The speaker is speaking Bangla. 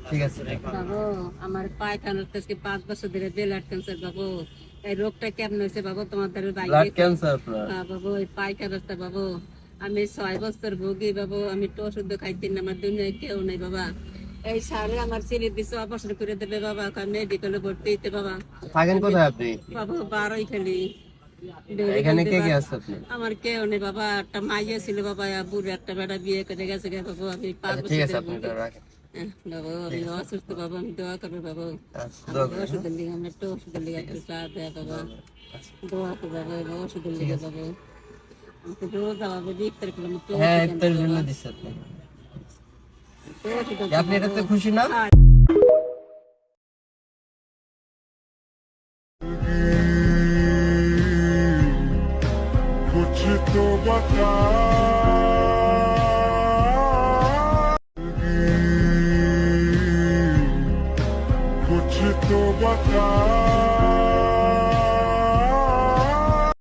ঠিক আছে। বাবু আমার পায়খানার থেকে 5 বছর ধরে ব্লাড ক্যান্সার বাবু। এই রোগটা কেমন হয়েছে বাবু তোমাদের ব্লাড ক্যান্সার আপনার? বাবু এই পায়খানাটা বাবু আমি 6 বছর ভোগী বাবু। আমি তো ওষুধ খাইছি না, আমার দুনিয়ায় কেউ নেই বাবা। এই সারে আমার ছেলে দিছে অপারেশন করে দেবে বাবা, মেডিকেলে ভর্তি হইতে বাবা। থাকেন কোথায় আপনি? বাবু 12 খালি। এখানে কে কে আছে আপনি? আমার কেউ নেই বাবা, একটা মাইয়া ছিল বাবা, বুড়ো একটা বেটা বিয়ে করে গেছে বাবু। আমি 5 ঠিক বছর আছে, আপনি এটা রাখেন। বাবু আমি অসুস্থ বাবু, আমি দোয়া করবো বাবু। আচ্ছা, দোয়া করেন। ওষুধের লিগে আমরা একটু ওষুধের লিগে একটু সাহায্য দেয় বাবা, দোয়া করবো বাবা ওষুধের লিগে বাবু। আমাকে রোজ বাবা বিক্রি করলাম একটু হ্যাঁ, ওষুধ ইফতারের জন্য বাবা। দিচ্ছে আপনি। একটু ওষুধ আপনি এটাতে খুশি না? कुछ तो बता, कुछ तो बता।